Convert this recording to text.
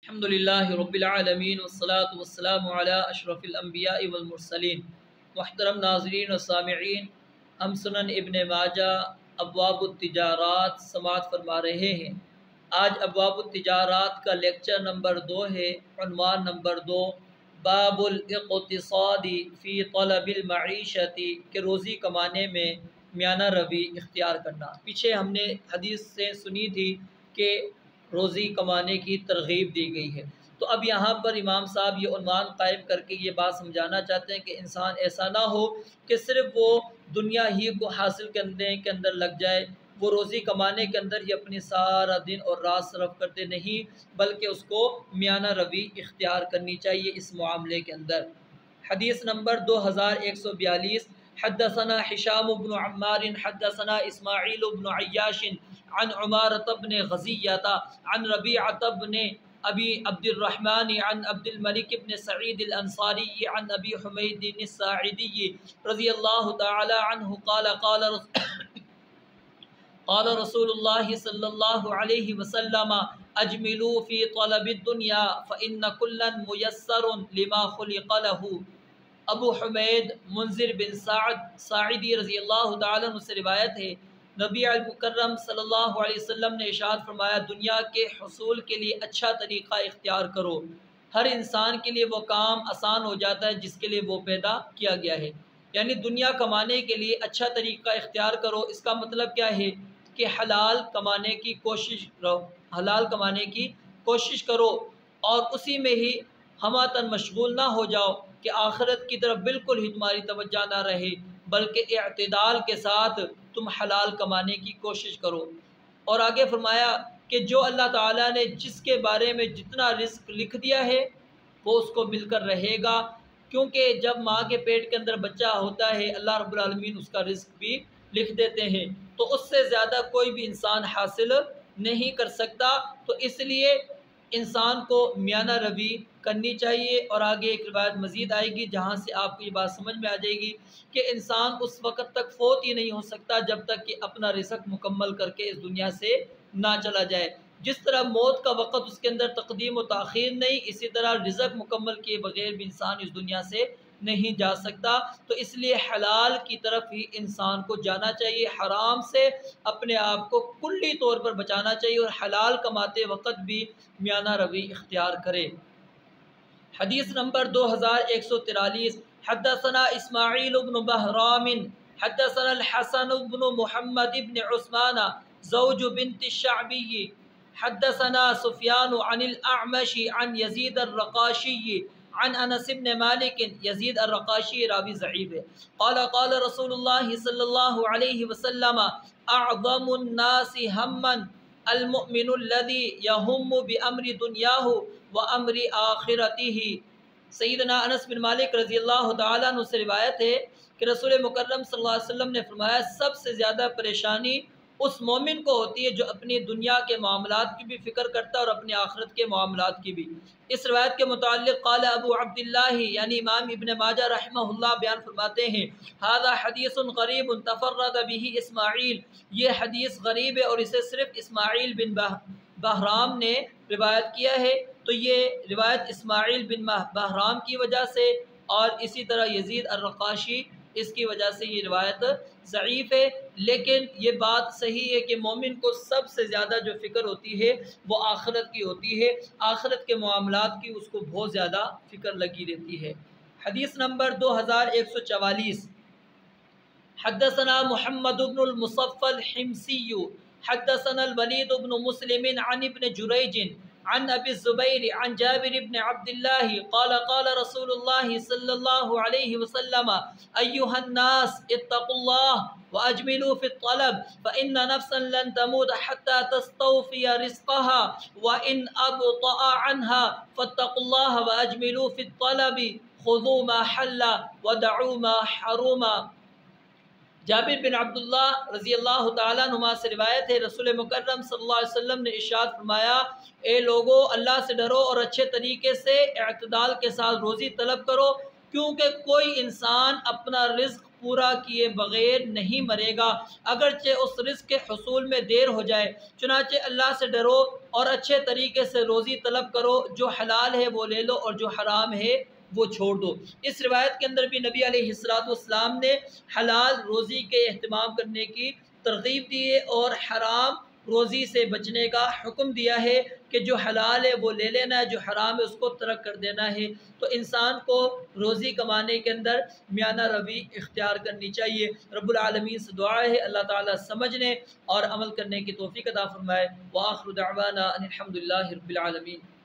الحمدللہ رب العالمین والصلاة والسلام علی اشرف الانبیاء والمرسلین۔ محترم ناظرین و سامعین، ہم سنن ابن ماجہ ابواب التجارات سماعت فرما رہے ہیں۔ آج ابواب التجارات کا لیکچر نمبر 2 ہے، عنوان نمبر 2، باب الاقتصاد فی طلب المعیشت، کہ روزی کمانے میں میانہ روی اختیار کرنا۔ پیچھے ہم نے حدیث سے سنی تھی کہ روزی کمانے کی ترغیب دی گئی ہے، تو اب یہاں پر امام صاحب یہ عنوان قائم کر کے یہ بات سمجھانا چاہتے ہیں کہ انسان ایسا نہ ہو کہ صرف وہ دنیا ہی کو حاصل کرنے کے اندر لگ جائے، وہ روزی کمانے کے اندر ہی اپنی سارا دن اور رات صرف کرتے نہیں، بلکہ اس کو میانہ روی اختیار کرنی چاہیے اس معاملے کے اندر۔ حدیث نمبر 2142، حدثنا حشام بن عمار حدثنا اسماعیل بن عیاش عن عمارة بن غزیة عن ربیعة بن ابی عبد الرحمن عن عبد الملک بن سعید الانصاری عن ابی حمید الساعدی رضی اللہ تعالی عنہ قال رسول اللہ صلی اللہ علیہ وسلم اجملوا فی طلب الدنیا فإن کلا میسر لما خلق له۔ ابو حمید منذر بن ساعدی رضی اللہ تعالیٰ عنہ سے روایت ہے، نبی المکرم صلی اللہ علیہ وسلم نے ارشاد فرمایا، دنیا کے حصول کے لیے اچھا طریقہ اختیار کرو۔ ہر انسان کے لیے وہ کام آسان ہو جاتا ہے جس کے لیے وہ پیدا کیا گیا ہے، یعنی دنیا کمانے کے لیے اچھا طریقہ اختیار کرو۔ اس کا مطلب کیا ہے کہ حلال کمانے کی کوشش کرو، حلال کمانے کی کوشش کرو، اور اسی میں ہی ہماتن مشغول نہ ہو جاؤ کہ آخرت کی طرف بالکل ہی تمہاری توجہ نہ رہے، بلکہ اعتدال کے ساتھ تم حلال کمانے کی کوشش کرو۔ اور آگے فرمایا کہ جو اللہ تعالیٰ نے جس کے بارے میں جتنا رزق لکھ دیا ہے وہ اس کو مل کر رہے گا، کیونکہ جب ماں کے پیٹ کے اندر بچہ ہوتا ہے اللہ رب العالمین اس کا رزق بھی لکھ دیتے ہیں، تو اس سے زیادہ کوئی بھی انسان حاصل نہیں کر سکتا۔ تو اس لیے انسان کو میانہ روی کرنی چاہیے۔ اور آگے ایک روایت مزید آئے گی جہاں سے آپ کو یہ بات سمجھ میں آ جائے گی کہ انسان اس وقت تک فوت ہی نہیں ہو سکتا جب تک کہ اپنا رزق مکمل کر کے اس دنیا سے نہ چلا جائے۔ جس طرح موت کا وقت اس کے اندر تقدیم و تاخیر نہیں، اسی طرح رزق مکمل کیے بغیر بھی انسان اس دنیا سے نہیں جا سکتا۔ تو اس لیے حلال کی طرف ہی انسان کو جانا چاہیے، حرام سے اپنے آپ کو کلی طور پر بچانا چاہیے، اور حلال کماتے وقت بھی میانہ روی اختیار کرے۔ حدیث نمبر 2143، حدثنا اسماعیل بن بہرام حدثنا الحسن بن محمد بن عثمان زوج بنت الشعبی حدثنا سفیان عن الاعمش عن یزید الرقاشی عن انس بن مالک، یزید الرقاشی راوی ضعیف ہے، قال رسول اللہ صلی اللہ علیہ وسلم اعظم الناس ہما المؤمن الذي يهم بامر دنیاہ وامر آخرتہ۔ سیدنا انس بن مالک رضی اللہ تعالیٰ عنہ سے روایت ہے کہ رسول مکرم صلی اللہ علیہ وسلم نے فرمایا، سب سے زیادہ پریشانی اس مومن کو ہوتی ہے جو اپنی دنیا کے معاملات کی بھی فکر کرتا ہے اور اپنے آخرت کے معاملات کی بھی۔ اس روایت کے متعلق قال ابو عبداللہ، یعنی امام ابن ماجہ رحمہ اللہ بیان فرماتے ہیں، ھذا حدیث غریب تفرد به اسماعیل، یہ حدیث غریب ہے اور اسے صرف اسماعیل بن بہرام نے روایت کیا ہے۔ تو یہ روایت اسماعیل بن بہرام کی وجہ سے اور اسی طرح یزید الرقاشی اس کی وجہ سے یہ روایت ضعیف ہے، لیکن یہ بات صحیح ہے کہ مومن کو سب سے زیادہ جو فکر ہوتی ہے وہ آخرت کی ہوتی ہے، آخرت کے معاملات کی اس کو بہت زیادہ فکر لگی رہتی ہے۔ حدیث نمبر 2144، حدثنا محمد بن المصفى الحمصي حدثنا الولید بن مسلم عن ابن جریج عن ابی الزبیر عن جابر بن عبد الله قال رسول الله صلی اللہ علیہ وسلم ایها الناس اتقوا الله واجملوا في الطلب فان نفسا لن تموت حتى تستوفي رزقها وان ابطأ عنها فاتقوا الله واجملوا في الطلب خذوا ما حل ودعوا ما حرم۔ جابر بن عبداللہ رضی اللہ تعالیٰ عنہ سے روایت ہے، رسول مکرم صلی اللہ علیہ وسلم نے ارشاد فرمایا، اے لوگو اللہ سے ڈرو اور اچھے طریقے سے اعتدال کے ساتھ روزی طلب کرو، کیونکہ کوئی انسان اپنا رزق پورا کیے بغیر نہیں مرے گا، اگرچہ اس رزق کے حصول میں دیر ہو جائے۔ چنانچہ اللہ سے ڈرو اور اچھے طریقے سے روزی طلب کرو، جو حلال ہے وہ لے لو اور جو حرام ہے وہ چھوڑ دو۔ اس روایت کے اندر بھی نبی علیہ السلام نے حلال روزی کے اہتمام کرنے کی ترغیب دی ہے اور حرام روزی سے بچنے کا حکم دیا ہے کہ جو حلال ہے وہ لے لینا ہے، جو حرام ہے اس کو ترک کر دینا ہے۔ تو انسان کو روزی کمانے کے اندر میانہ روی اختیار کرنی چاہیے۔ رب العالمین سے دعا ہے اللہ تعالیٰ سمجھنے اور عمل کرنے کی توفیق عطا فرمائے۔ وآخر دعوانا ان الحمد للہ رب العالمین۔